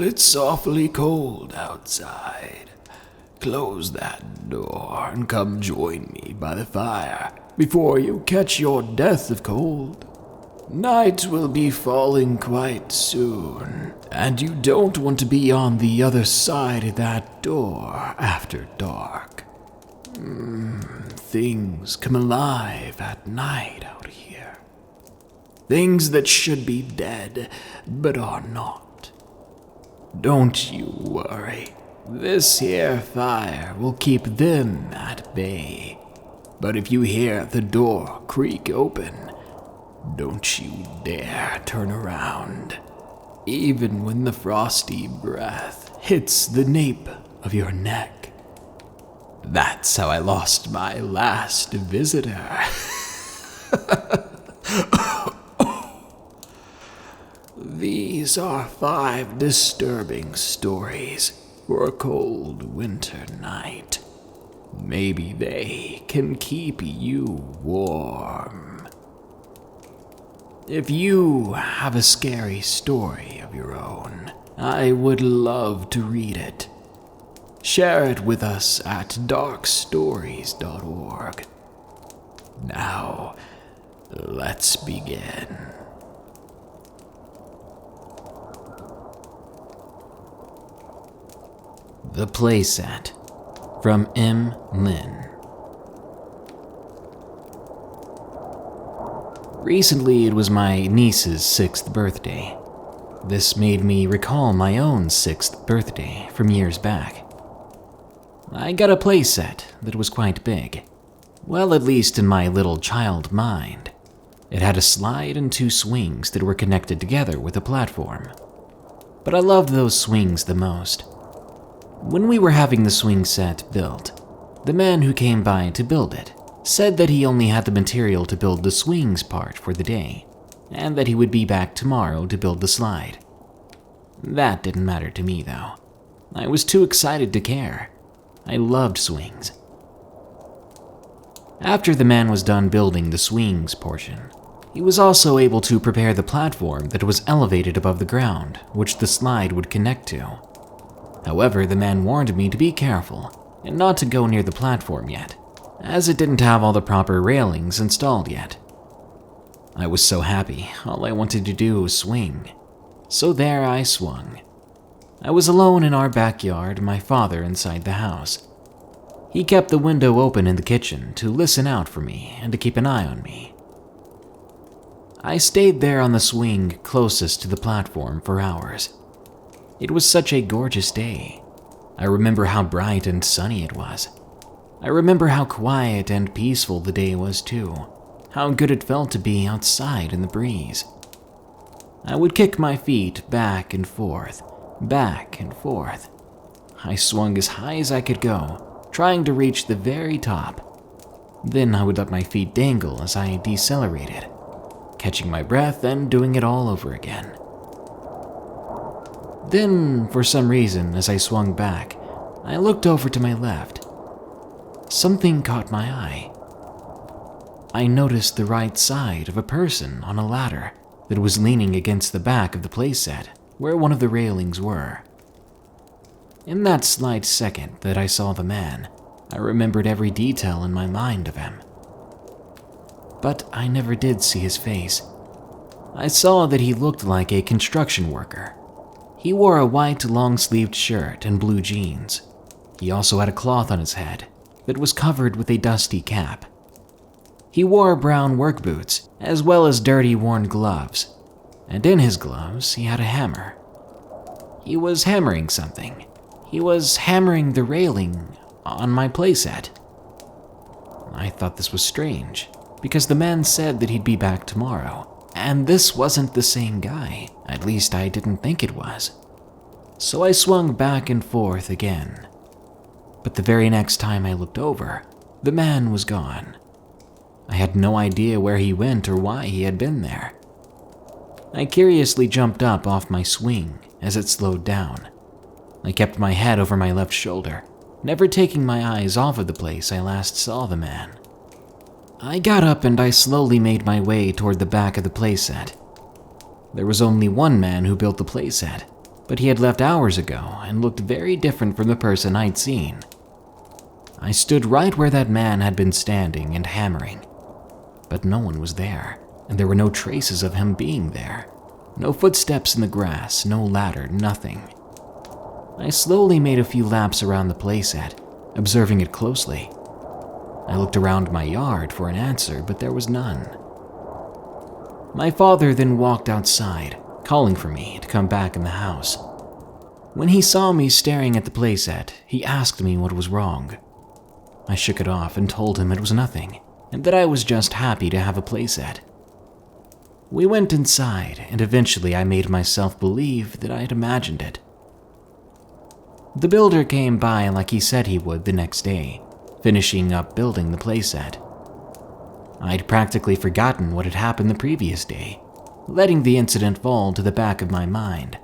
it's awfully cold outside. Close that door and come join me by the fire before you catch your death of cold. Night will be falling quite soon, and you don't want to be on the other side of that door after dark. Things come alive at night out here. Things that should be dead, but are not. Don't you worry. This here fire will keep them at bay. But if you hear the door creak open, don't you dare turn around. Even when the frosty breath hits the nape of your neck. That's how I lost my last visitor. These are 5 disturbing stories for a cold winter night. Maybe they can keep you warm. If you have a scary story of your own, I would love to read it. Share it with us at darkstories.org. Now, let's begin. The Playset, from M. Lin. Recently, it was my niece's 6th birthday. This made me recall my own 6th birthday from years back. I got a playset that was quite big. Well, at least in my little child mind. It had a slide and 2 swings that were connected together with a platform. But I loved those swings the most. When we were having the swing set built, the man who came by to build it said that he only had the material to build the swings part for the day, and that he would be back tomorrow to build the slide. That didn't matter to me, though. I was too excited to care. I loved swings. After the man was done building the swings portion, he was also able to prepare the platform that was elevated above the ground, which the slide would connect to. However, the man warned me to be careful and not to go near the platform yet, as it didn't have all the proper railings installed yet. I was so happy, all I wanted to do was swing. So there I swung. I was alone in our backyard, my father inside the house. He kept the window open in the kitchen to listen out for me and to keep an eye on me. I stayed there on the swing closest to the platform for hours. It was such a gorgeous day. I remember how bright and sunny it was. I remember how quiet and peaceful the day was too. How good it felt to be outside in the breeze. I would kick my feet back and forth, back and forth. I swung as high as I could go, trying to reach the very top. Then I would let my feet dangle as I decelerated, catching my breath and doing it all over again. Then, for some reason, as I swung back, I looked over to my left. Something caught my eye. I noticed the right side of a person on a ladder that was leaning against the back of the playset, where one of the railings were. In that slight second that I saw the man, I remembered every detail in my mind of him. But I never did see his face. I saw that he looked like a construction worker. He wore a white long-sleeved shirt and blue jeans. He also had a cloth on his head that was covered with a dusty cap. He wore brown work boots, as well as dirty worn gloves, and in his gloves he had a hammer. He was hammering something. He was hammering the railing on my playset. I thought this was strange, because the man said that he'd be back tomorrow. And this wasn't the same guy. At least I didn't think it was. So I swung back and forth again. But the very next time I looked over, the man was gone. I had no idea where he went or why he had been there. I curiously jumped up off my swing as it slowed down. I kept my head over my left shoulder, never taking my eyes off of the place I last saw the man. I got up and I slowly made my way toward the back of the playset. There was only one man who built the playset, but he had left hours ago and looked very different from the person I'd seen. I stood right where that man had been standing and hammering, but no one was there, and there were no traces of him being there. No footsteps in the grass, no ladder, nothing. I slowly made a few laps around the playset, observing it closely. I looked around my yard for an answer, but there was none. My father then walked outside, calling for me to come back in the house. When he saw me staring at the playset, he asked me what was wrong. I shook it off and told him it was nothing, and that I was just happy to have a playset. We went inside, and eventually I made myself believe that I had imagined it. The builder came by like he said he would the next day, finishing up building the playset. I'd practically forgotten what had happened the previous day, letting the incident fall to the back of my mind.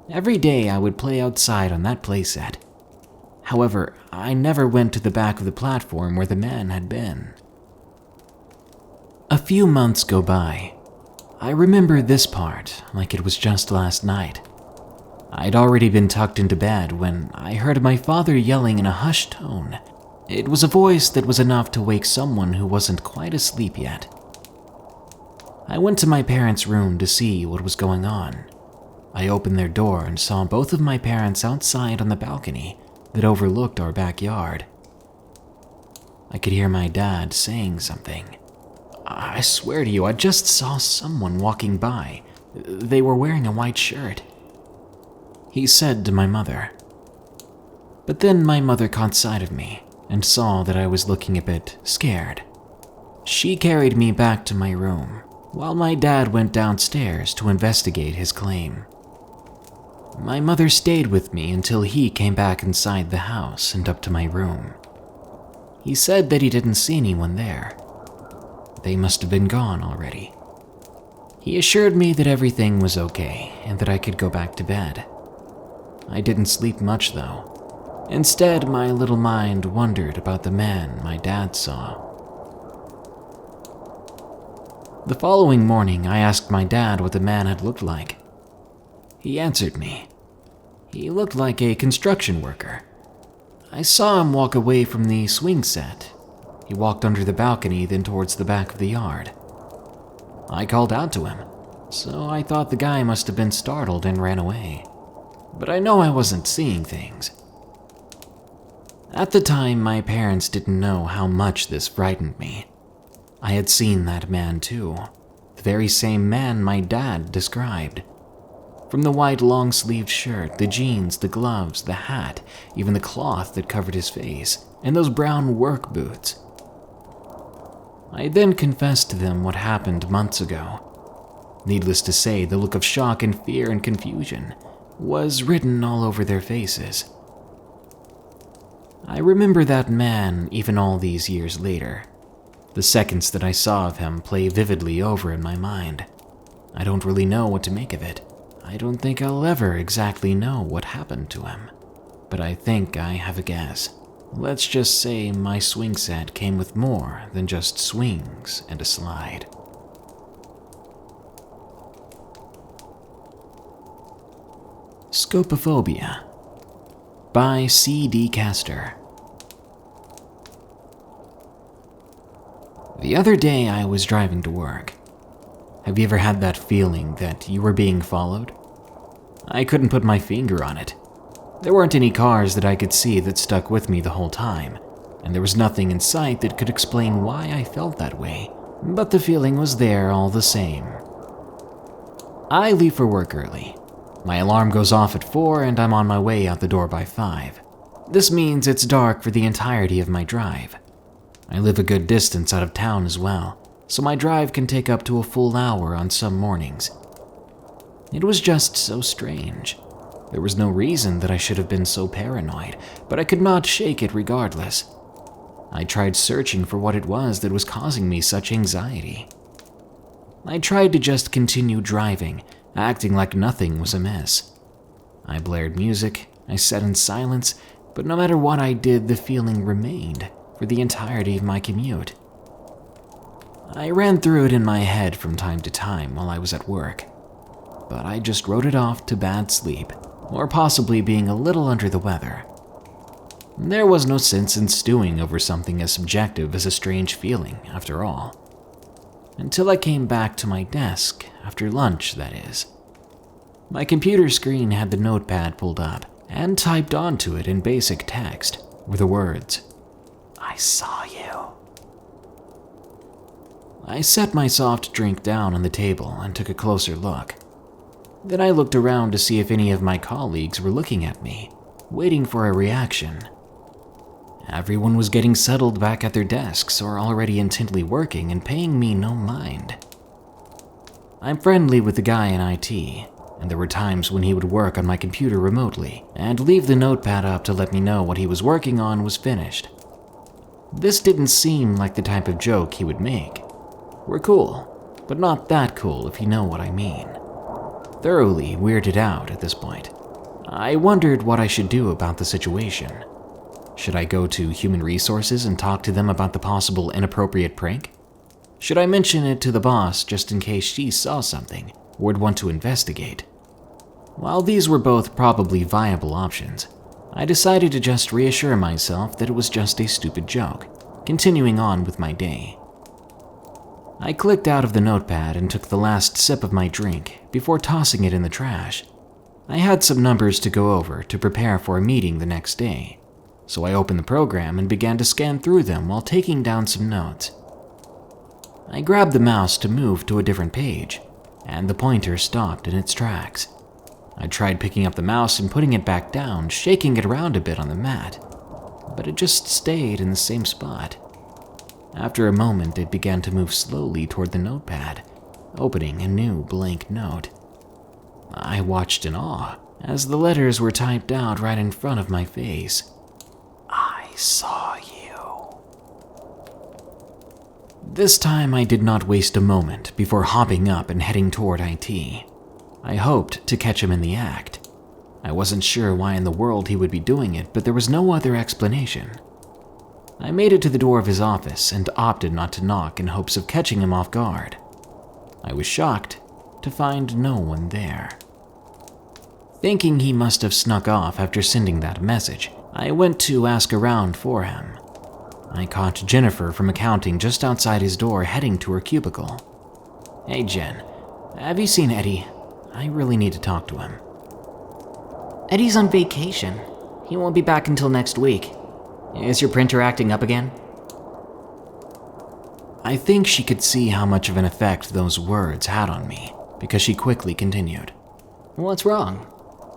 Every day I would play outside on that playset. However, I never went to the back of the platform where the man had been. A few months go by. I remember this part like it was just last night. I'd already been tucked into bed when I heard my father yelling in a hushed tone. It was a voice that was enough to wake someone who wasn't quite asleep yet. I went to my parents' room to see what was going on. I opened their door and saw both of my parents outside on the balcony that overlooked our backyard. I could hear my dad saying something. I swear to you, I just saw someone walking by. They were wearing a white shirt, he said to my mother. But then my mother caught sight of me and saw that I was looking a bit scared. She carried me back to my room, while my dad went downstairs to investigate his claim. My mother stayed with me until he came back inside the house and up to my room. He said that he didn't see anyone there. They must have been gone already. He assured me that everything was okay and that I could go back to bed. I didn't sleep much though. Instead, my little mind wondered about the man my dad saw. The following morning, I asked my dad what the man had looked like. He answered me. He looked like a construction worker. I saw him walk away from the swing set. He walked under the balcony, then towards the back of the yard. I called out to him, so I thought the guy must have been startled and ran away. But I know I wasn't seeing things. At the time, my parents didn't know how much this frightened me. I had seen that man too, the very same man my dad described. From the white long-sleeved shirt, the jeans, the gloves, the hat, even the cloth that covered his face, and those brown work boots. I then confessed to them what happened months ago. Needless to say, the look of shock and fear and confusion was written all over their faces. I remember that man even all these years later. The seconds that I saw of him play vividly over in my mind. I don't really know what to make of it. I don't think I'll ever exactly know what happened to him, but I think I have a guess. Let's just say my swing set came with more than just swings and a slide. Scopophobia by C.D. Kester. The other day I was driving to work. Have you ever had that feeling that you were being followed? I couldn't put my finger on it. There weren't any cars that I could see that stuck with me the whole time, and there was nothing in sight that could explain why I felt that way, but the feeling was there all the same. I leave for work early. My alarm goes off at 4 and I'm on my way out the door by 5. This means it's dark for the entirety of my drive. I live a good distance out of town as well, so my drive can take up to a full hour on some mornings. It was just so strange. There was no reason that I should have been so paranoid, but I could not shake it regardless. I tried searching for what it was that was causing me such anxiety. I tried to just continue driving, acting like nothing was amiss. I blared music, I sat in silence, but no matter what I did, the feeling remained for the entirety of my commute. I ran through it in my head from time to time while I was at work. but I just wrote it off to bad sleep, or possibly being a little under the weather. There was no sense in stewing over something as subjective as a strange feeling, after all. Until I came back to my desk, after lunch, that is. My computer screen had the notepad pulled up, and typed onto it in basic text were the words, "I saw you." I set my soft drink down on the table and took a closer look. Then I looked around to see if any of my colleagues were looking at me, waiting for a reaction. Everyone was getting settled back at their desks or already intently working and paying me no mind. I'm friendly with the guy in IT, and there were times when he would work on my computer remotely and leave the notepad up to let me know what he was working on was finished. This didn't seem like the type of joke he would make. We're cool, but not that cool if you know what I mean. Thoroughly weirded out at this point, I wondered what I should do about the situation. Should I go to Human Resources and talk to them about the possible inappropriate prank? Should I mention it to the boss just in case she saw something or would want to investigate? While these were both probably viable options, I decided to just reassure myself that it was just a stupid joke, continuing on with my day. I clicked out of the notepad and took the last sip of my drink before tossing it in the trash. I had some numbers to go over to prepare for a meeting the next day, so I opened the program and began to scan through them while taking down some notes. I grabbed the mouse to move to a different page, and the pointer stopped in its tracks. I tried picking up the mouse and putting it back down, shaking it around a bit on the mat, but it just stayed in the same spot. After a moment, it began to move slowly toward the notepad, opening a new blank note. I watched in awe as the letters were typed out right in front of my face. "I saw you." This time I did not waste a moment before hopping up and heading toward IT. I hoped to catch him in the act. I wasn't sure why in the world he would be doing it, but there was no other explanation. I made it to the door of his office and opted not to knock in hopes of catching him off guard. I was shocked to find no one there. Thinking he must have snuck off after sending that message, I went to ask around for him. I caught Jennifer from accounting just outside his door heading to her cubicle. "Hey Jen, have you seen Eddie? I really need to talk to him." "Eddie's on vacation. He won't be back until next week. Is your printer acting up again?" I think she could see how much of an effect those words had on me, because she quickly continued. "What's wrong?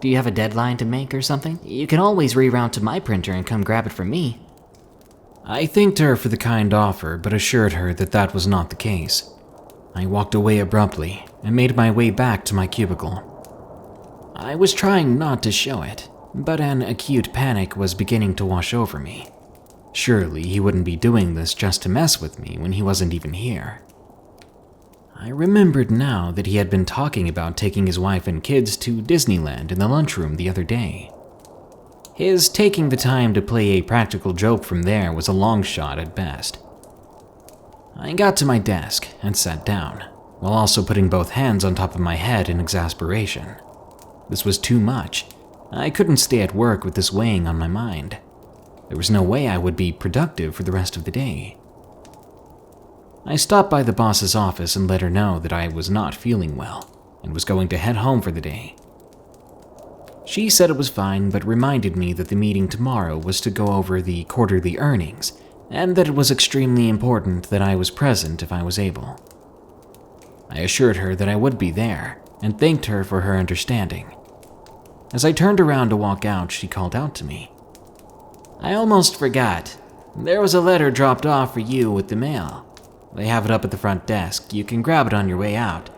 Do you have a deadline to make or something? You can always reroute to my printer and come grab it from me." I thanked her for the kind offer, but assured her that that was not the case. I walked away abruptly and made my way back to my cubicle. I was trying not to show it, but an acute panic was beginning to wash over me. Surely he wouldn't be doing this just to mess with me when he wasn't even here. I remembered now that he had been talking about taking his wife and kids to Disneyland in the lunchroom the other day. His taking the time to play a practical joke from there was a long shot at best. I got to my desk and sat down, while also putting both hands on top of my head in exasperation. This was too much. I couldn't stay at work with this weighing on my mind. There was no way I would be productive for the rest of the day. I stopped by the boss's office and let her know that I was not feeling well and was going to head home for the day. She said it was fine, but reminded me that the meeting tomorrow was to go over the quarterly earnings and that it was extremely important that I was present if I was able. I assured her that I would be there and thanked her for her understanding. As I turned around to walk out, she called out to me. "I almost forgot. There was a letter dropped off for you with the mail. They have it up at the front desk. You can grab it on your way out.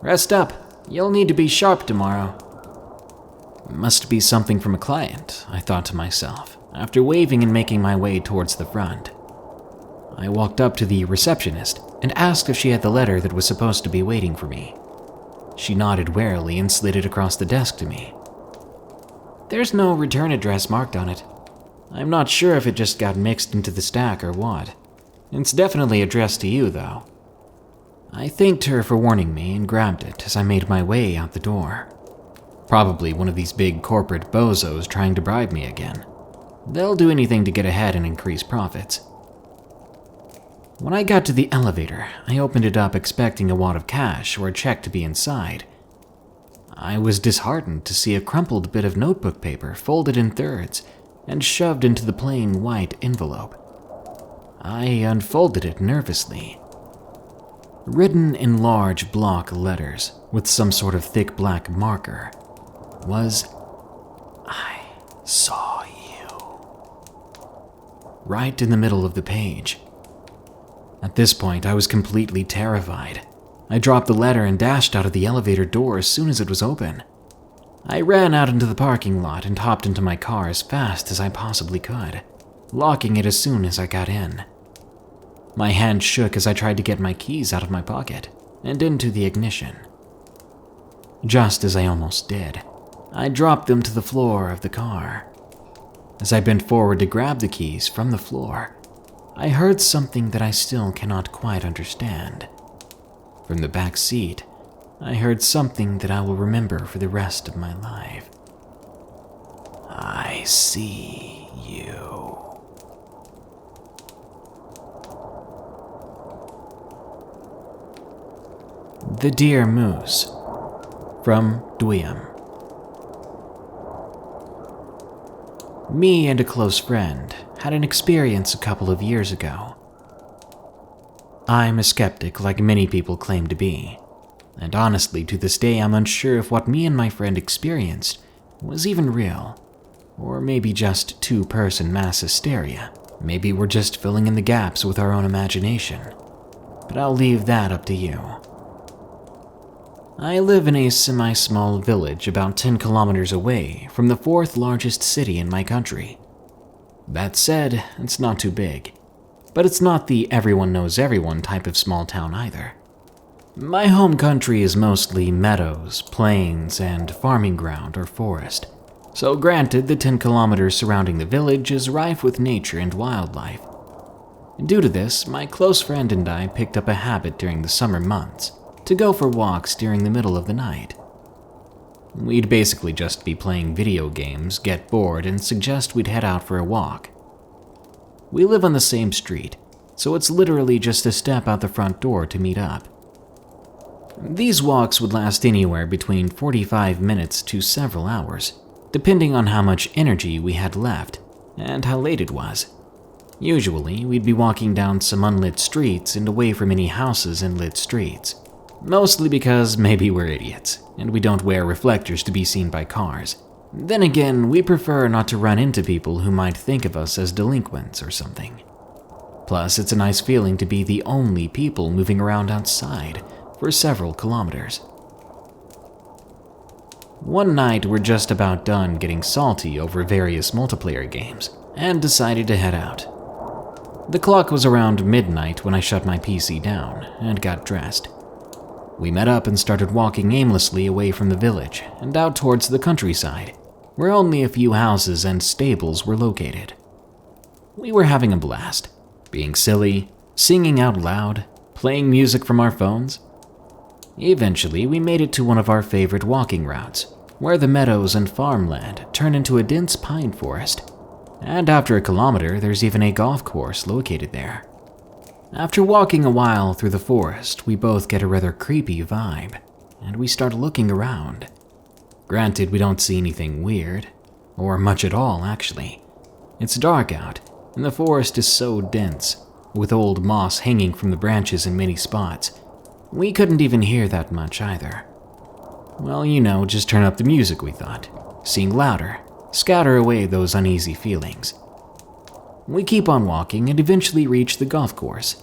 Rest up. You'll need to be sharp tomorrow." Must be something from a client, I thought to myself, after waving and making my way towards the front. I walked up to the receptionist and asked if she had the letter that was supposed to be waiting for me. She nodded warily and slid it across the desk to me. "There's no return address marked on it. I'm not sure if it just got mixed into the stack or what. It's definitely addressed to you, though." I thanked her for warning me and grabbed it as I made my way out the door. Probably one of these big corporate bozos trying to bribe me again. They'll do anything to get ahead and increase profits. When I got to the elevator, I opened it up expecting a wad of cash or a check to be inside. I was disheartened to see a crumpled bit of notebook paper folded in thirds and shoved into the plain white envelope. I unfolded it nervously. Written in large block letters with some sort of thick black marker was, "I saw you," right in the middle of the page. At this point, I was completely terrified. I dropped the letter and dashed out of the elevator door as soon as it was open. I ran out into the parking lot and hopped into my car as fast as I possibly could, locking it as soon as I got in. My hand shook as I tried to get my keys out of my pocket and into the ignition. Just as I almost did, I dropped them to the floor of the car. As I bent forward to grab the keys from the floor, I heard something that I still cannot quite understand. From the back seat, I heard something that I will remember for the rest of my life. "I see you." The Deer Moose, from Dwiam. Me and a close friend had an experience a couple of years ago. I'm a skeptic like many people claim to be, and honestly to this day I'm unsure if what me and my friend experienced was even real, or maybe just two-person mass hysteria. Maybe we're just filling in the gaps with our own imagination, but I'll leave that up to you. I live in a semi-small village about 10 kilometers away from the fourth largest city in my country. That said, it's not too big, but it's not the everyone knows everyone type of small town either. My home country is mostly meadows, plains, and farming ground or forest. So granted, the 10 kilometers surrounding the village is rife with nature and wildlife. Due to this, my close friend and I picked up a habit during the summer months to go for walks during the middle of the night. We'd basically just be playing video games, get bored, and suggest we'd head out for a walk. We live on the same street, so it's literally just a step out the front door to meet up. These walks would last anywhere between 45 minutes to several hours, depending on how much energy we had left and how late it was. Usually, we'd be walking down some unlit streets and away from any houses and lit streets. Mostly because maybe we're idiots, and we don't wear reflectors to be seen by cars. Then again, we prefer not to run into people who might think of us as delinquents or something. Plus, it's a nice feeling to be the only people moving around outside for several kilometers. One night, we're just about done getting salty over various multiplayer games, and decided to head out. The clock was around midnight when I shut my PC down and got dressed. We met up and started walking aimlessly away from the village and out towards the countryside, where only a few houses and stables were located. We were having a blast, being silly, singing out loud, playing music from our phones. Eventually, we made it to one of our favorite walking routes, where the meadows and farmland turn into a dense pine forest, and after a kilometer, there's even a golf course located there. After walking a while through the forest, we both get a rather creepy vibe, and we start looking around. Granted, we don't see anything weird, or much at all actually. It's dark out, and the forest is so dense, with old moss hanging from the branches in many spots. We couldn't even hear that much either. Well, just turn up the music, we thought. Sing louder, scatter away those uneasy feelings. We keep on walking and eventually reach the golf course.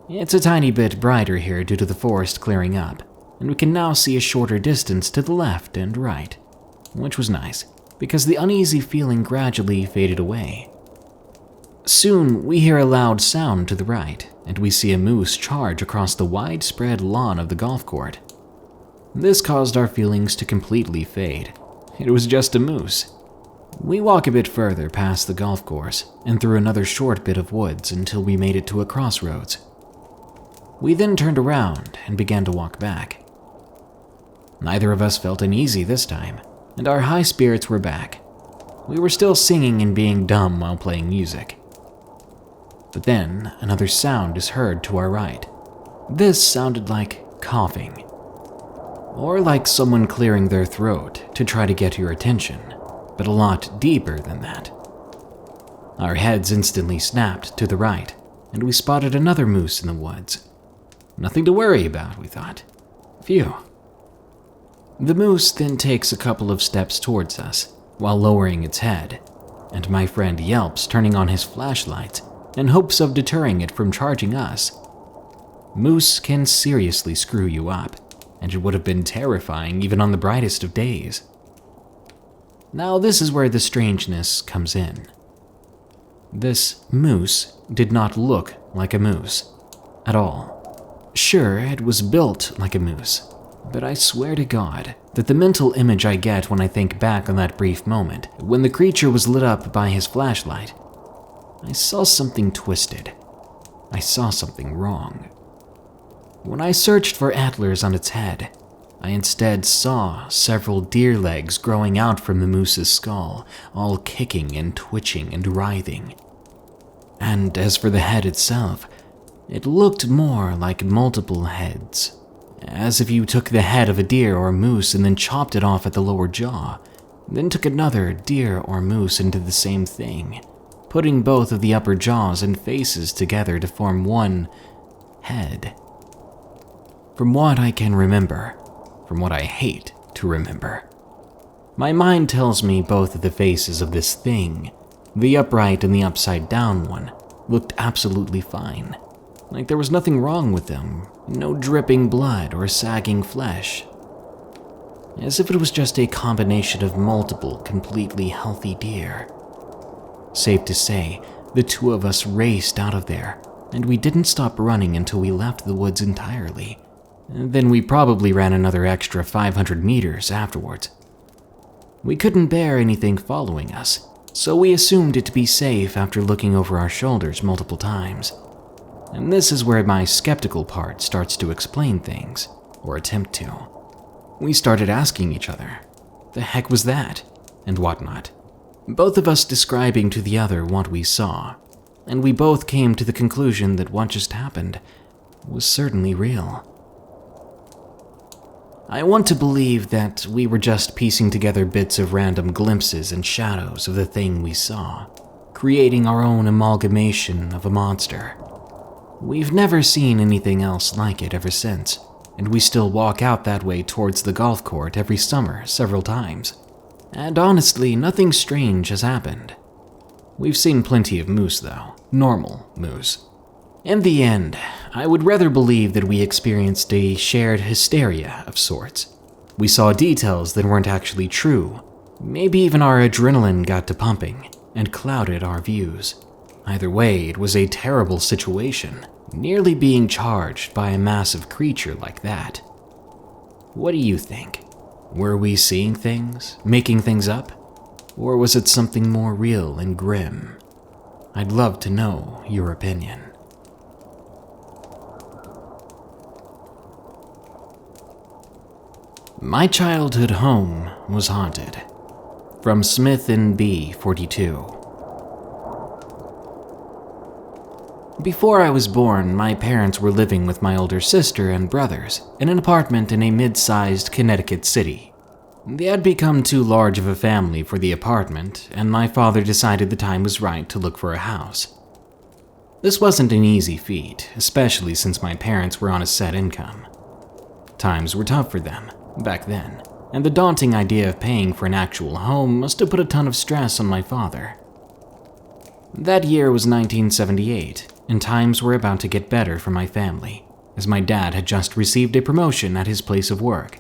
It's a tiny bit brighter here due to the forest clearing up, and we can now see a shorter distance to the left and right, which was nice, because the uneasy feeling gradually faded away. Soon, we hear a loud sound to the right, and we see a moose charge across the widespread lawn of the golf court. This caused our feelings to completely fade. It was just a moose. We walk a bit further past the golf course and through another short bit of woods until we made it to a crossroads. We then turned around and began to walk back. Neither of us felt uneasy this time, and our high spirits were back. We were still singing and being dumb while playing music. But then another sound is heard to our right. This sounded like coughing, or like someone clearing their throat to try to get your attention, but a lot deeper than that. Our heads instantly snapped to the right, and we spotted another moose in the woods. Nothing to worry about, we thought. Phew. The moose then takes a couple of steps towards us, while lowering its head, and my friend yelps, turning on his flashlight in hopes of deterring it from charging us. Moose can seriously screw you up, and it would have been terrifying even on the brightest of days. Now this is where the strangeness comes in. This moose did not look like a moose at all. Sure, it was built like a moose, but I swear to God that the mental image I get when I think back on that brief moment, when the creature was lit up by his flashlight, I saw something twisted. I saw something wrong. When I searched for antlers on its head, I instead saw several deer legs growing out from the moose's skull, all kicking and twitching and writhing. And as for the head itself, it looked more like multiple heads, as if you took the head of a deer or moose and then chopped it off at the lower jaw, then took another deer or moose and did the same thing, putting both of the upper jaws and faces together to form one head. From what I can remember, from what I hate to remember, my mind tells me both of the faces of this thing, the upright and the upside down one, looked absolutely fine. Like there was nothing wrong with them, no dripping blood or sagging flesh. As if it was just a combination of multiple completely healthy deer. Safe to say, the two of us raced out of there, and we didn't stop running until we left the woods entirely. Then we probably ran another extra 500 meters afterwards. We couldn't bear anything following us, so we assumed it to be safe after looking over our shoulders multiple times. And this is where my skeptical part starts to explain things, or attempt to. We started asking each other, the heck was that, and whatnot, both of us describing to the other what we saw, and we both came to the conclusion that what just happened was certainly real. I want to believe that we were just piecing together bits of random glimpses and shadows of the thing we saw, creating our own amalgamation of a monster. We've never seen anything else like it ever since, and we still walk out that way towards the golf court every summer several times. And honestly, nothing strange has happened. We've seen plenty of moose though, normal moose. In the end, I would rather believe that we experienced a shared hysteria of sorts. We saw details that weren't actually true. Maybe even our adrenaline got to pumping and clouded our views. Either way, it was a terrible situation, nearly being charged by a massive creature like that. What do you think? Were we seeing things, making things up? Or was it something more real and grim? I'd love to know your opinion. My childhood home was haunted. From Smith and B 42. Before I was born, my parents were living with my older sister and brothers in an apartment in a mid-sized Connecticut city. They had become too large of a family for the apartment, and my father decided the time was right to look for a house. This wasn't an easy feat, especially since my parents were on a set income. Times were tough for them back then, and the daunting idea of paying for an actual home must have put a ton of stress on my father. That year was 1978, and times were about to get better for my family, as my dad had just received a promotion at his place of work.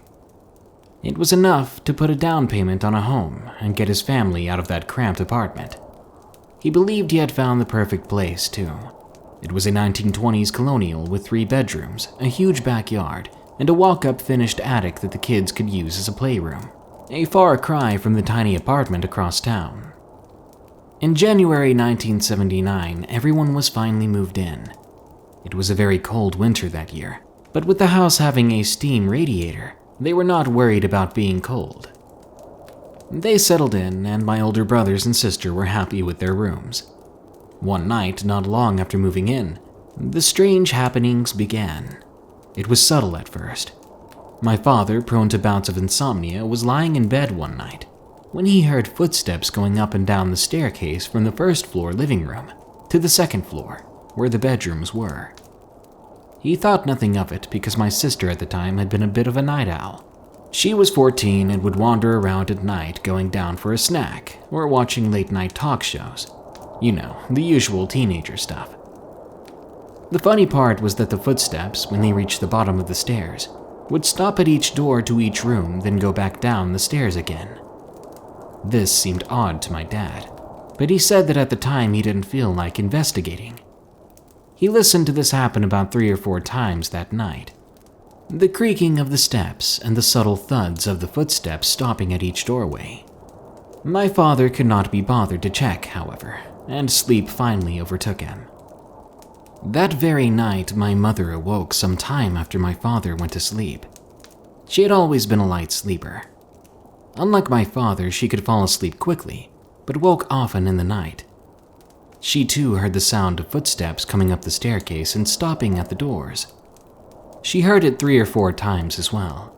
It was enough to put a down payment on a home and get his family out of that cramped apartment. He believed he had found the perfect place, too. It was a 1920s colonial with 3 bedrooms, a huge backyard, and a walk-up finished attic that the kids could use as a playroom, a far cry from the tiny apartment across town. In January 1979, everyone was finally moved in. It was a very cold winter that year, but with the house having a steam radiator, they were not worried about being cold. They settled in, and my older brothers and sister were happy with their rooms. One night, not long after moving in, the strange happenings began. It was subtle at first. My father, prone to bouts of insomnia, was lying in bed one night when he heard footsteps going up and down the staircase from the first floor living room to the second floor, where the bedrooms were. He thought nothing of it because my sister at the time had been a bit of a night owl. She was 14 and would wander around at night going down for a snack or watching late-night talk shows. You know, the usual teenager stuff. The funny part was that the footsteps, when they reached the bottom of the stairs, would stop at each door to each room, then go back down the stairs again. This seemed odd to my dad, but he said that at the time he didn't feel like investigating. He listened to this happen about 3 or 4 times that night. The creaking of the steps and the subtle thuds of the footsteps stopping at each doorway. My father could not be bothered to check, however, and sleep finally overtook him. That very night, my mother awoke some time after my father went to sleep. She had always been a light sleeper. Unlike my father, she could fall asleep quickly, but woke often in the night. She too heard the sound of footsteps coming up the staircase and stopping at the doors. She heard it 3 or 4 times as well.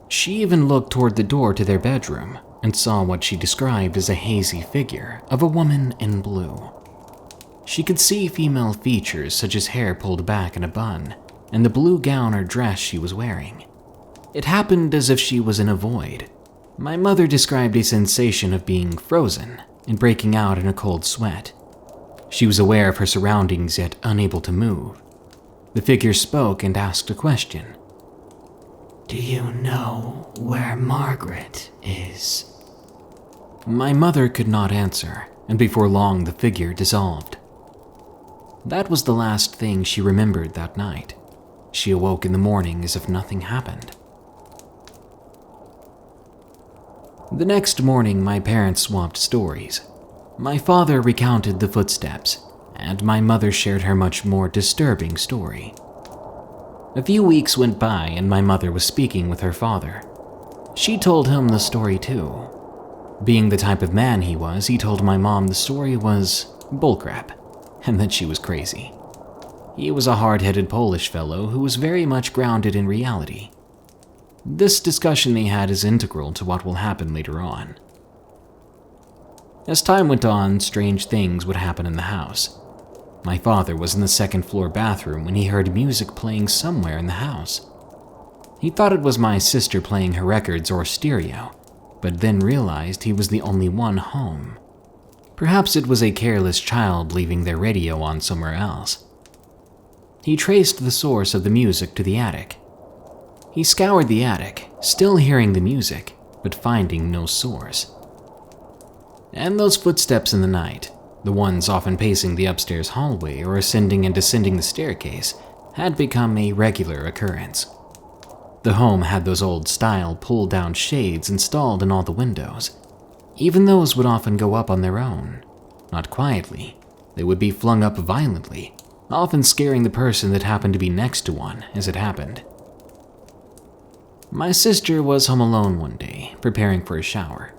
She even looked toward the door to their bedroom and saw what she described as a hazy figure of a woman in blue. She could see female features such as hair pulled back in a bun and the blue gown or dress she was wearing. It happened as if she was in a void. My mother described a sensation of being frozen and breaking out in a cold sweat. She was aware of her surroundings yet unable to move. The figure spoke and asked a question. "Do you know where Margaret is?" My mother could not answer, and before long the figure dissolved. That was the last thing she remembered that night. She awoke in the morning as if nothing happened. The next morning, my parents swapped stories. My father recounted the footsteps, and my mother shared her much more disturbing story. A few weeks went by and my mother was speaking with her father. She told him the story too. Being the type of man he was, he told my mom the story was bullcrap, and that she was crazy. He was a hard-headed Polish fellow who was very much grounded in reality. This discussion they had is integral to what will happen later on. As time went on, strange things would happen in the house. My father was in the second-floor bathroom when he heard music playing somewhere in the house. He thought it was my sister playing her records or stereo, but then realized he was the only one home. Perhaps it was a careless child leaving their radio on somewhere else. He traced the source of the music to the attic. He scoured the attic, still hearing the music, but finding no source. And those footsteps in the night, the ones often pacing the upstairs hallway or ascending and descending the staircase, had become a regular occurrence. The home had those old-style pull-down shades installed in all the windows. Even those would often go up on their own. Not quietly, they would be flung up violently, often scaring the person that happened to be next to one as it happened. My sister was home alone one day, preparing for a shower.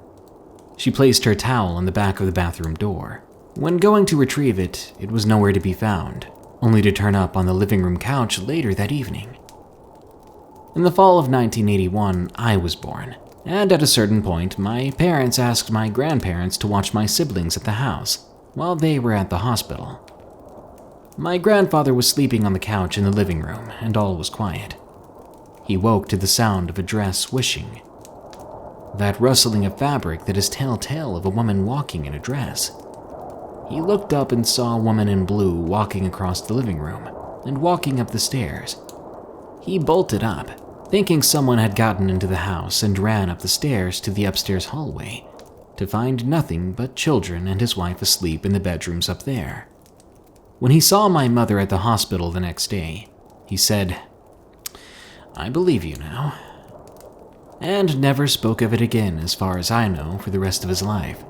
She placed her towel on the back of the bathroom door. When going to retrieve it, it was nowhere to be found, only to turn up on the living room couch later that evening. In the fall of 1981, I was born, and at a certain point, my parents asked my grandparents to watch my siblings at the house while they were at the hospital. My grandfather was sleeping on the couch in the living room, and all was quiet. He woke to the sound of a dress swishing. That rustling of fabric that is telltale of a woman walking in a dress. He looked up and saw a woman in blue walking across the living room and walking up the stairs. He bolted up, thinking someone had gotten into the house, and ran up the stairs to the upstairs hallway to find nothing but children and his wife asleep in the bedrooms up there. When he saw my mother at the hospital the next day, he said, "I believe you now," and never spoke of it again as far as I know for the rest of his life.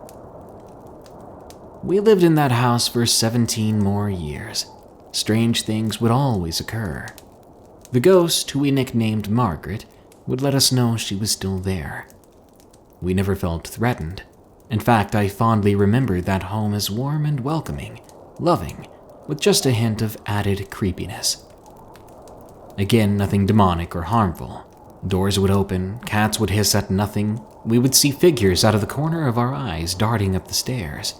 We lived in that house for 17 more years, strange things would always occur. The ghost, who we nicknamed Margaret, would let us know she was still there. We never felt threatened. In fact, I fondly remember that home as warm and welcoming, loving, with just a hint of added creepiness. Again, nothing demonic or harmful. Doors would open, cats would hiss at nothing, we would see figures out of the corner of our eyes darting up the stairs.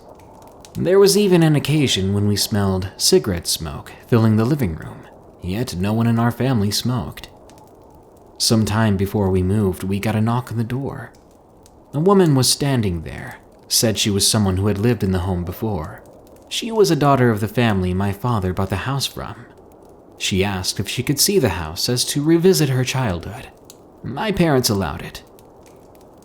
There was even an occasion when we smelled cigarette smoke filling the living room, yet no one in our family smoked. Some time before we moved, we got a knock on the door. A woman was standing there, said she was someone who had lived in the home before. She was a daughter of the family my father bought the house from. She asked if she could see the house as to revisit her childhood. My parents allowed it.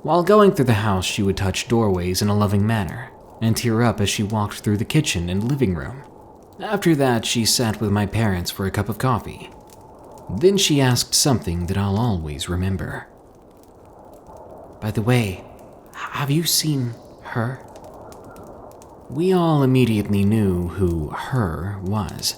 While going through the house, she would touch doorways in a loving manner and tear up as she walked through the kitchen and living room. After that, she sat with my parents for a cup of coffee. Then she asked something that I'll always remember. "By the way, have you seen her?" We all immediately knew who her was.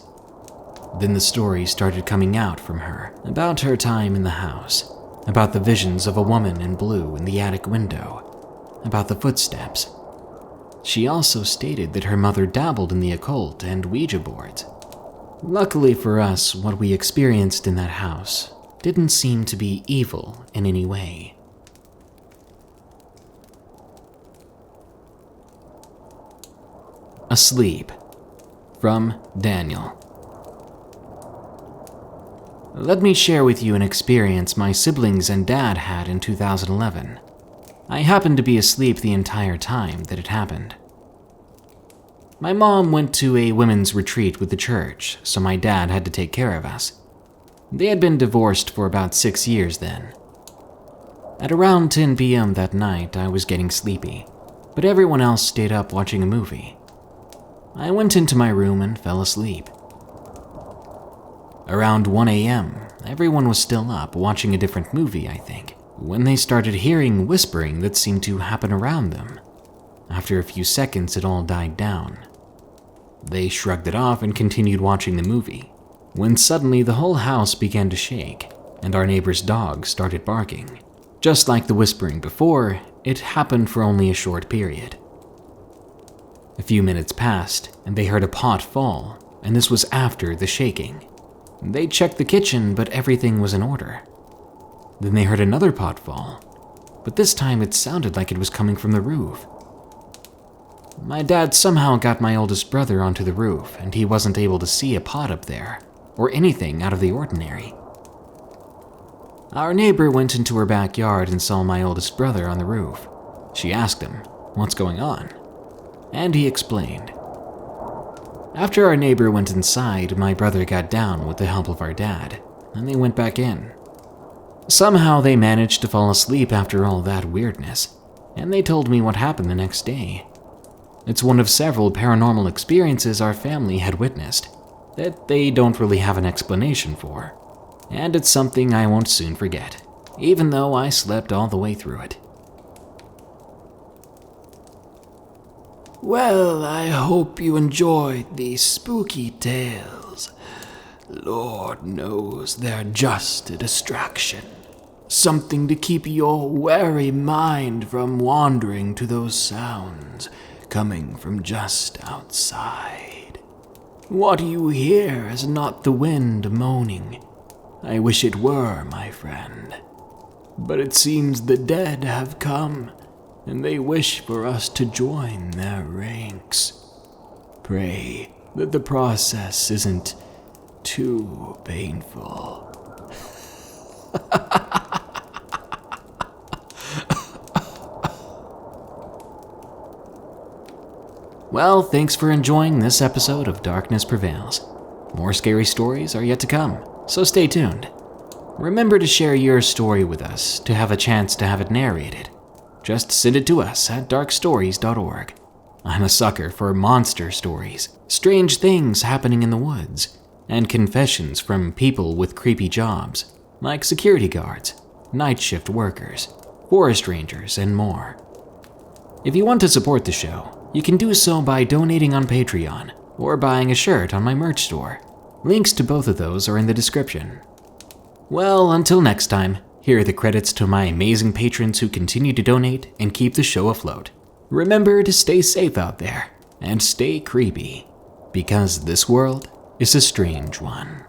Then the story started coming out from her about her time in the house, about the visions of a woman in blue in the attic window, about the footsteps. She also stated that her mother dabbled in the occult and Ouija boards. Luckily for us, what we experienced in that house didn't seem to be evil in any way. Asleep, from Daniel. Let me share with you an experience my siblings and dad had in 2011. I happened to be asleep the entire time that it happened. My mom went to a women's retreat with the church, so my dad had to take care of us. They had been divorced for about 6 years then. At around 10 p.m. that night, I was getting sleepy, but everyone else stayed up watching a movie. I went into my room and fell asleep. Around 1 a.m., everyone was still up watching a different movie, I think, when they started hearing whispering that seemed to happen around them. After a few seconds, it all died down. They shrugged it off and continued watching the movie, when suddenly the whole house began to shake, and our neighbor's dog started barking. Just like the whispering before, it happened for only a short period. A few minutes passed, and they heard a pot fall, and this was after the shaking. They checked the kitchen, but everything was in order. Then they heard another pot fall, but this time it sounded like it was coming from the roof. My dad somehow got my oldest brother onto the roof, and he wasn't able to see a pot up there, or anything out of the ordinary. Our neighbor went into her backyard and saw my oldest brother on the roof. She asked him, "What's going on?" And he explained. After our neighbor went inside, my brother got down with the help of our dad, and they went back in. Somehow they managed to fall asleep after all that weirdness, and they told me what happened the next day. It's one of several paranormal experiences our family had witnessed that they don't really have an explanation for, and it's something I won't soon forget, even though I slept all the way through it. Well, I hope you enjoyed these spooky tales. Lord knows they're just a distraction. Something to keep your wary mind from wandering to those sounds coming from just outside. What you hear is not the wind moaning. I wish it were, my friend. But it seems the dead have come, and they wish for us to join their ranks. Pray that the process isn't too painful. Well, thanks for enjoying this episode of Darkness Prevails. More scary stories are yet to come, so stay tuned. Remember to share your story with us to have a chance to have it narrated. Just send it to us at darkstories.org. I'm a sucker for monster stories, strange things happening in the woods, and confessions from people with creepy jobs, like security guards, night shift workers, forest rangers, and more. If you want to support the show, you can do so by donating on Patreon or buying a shirt on my merch store. Links to both of those are in the description. Well, until next time, here are the credits to my amazing patrons who continue to donate and keep the show afloat. Remember to stay safe out there and stay creepy, because this world is a strange one.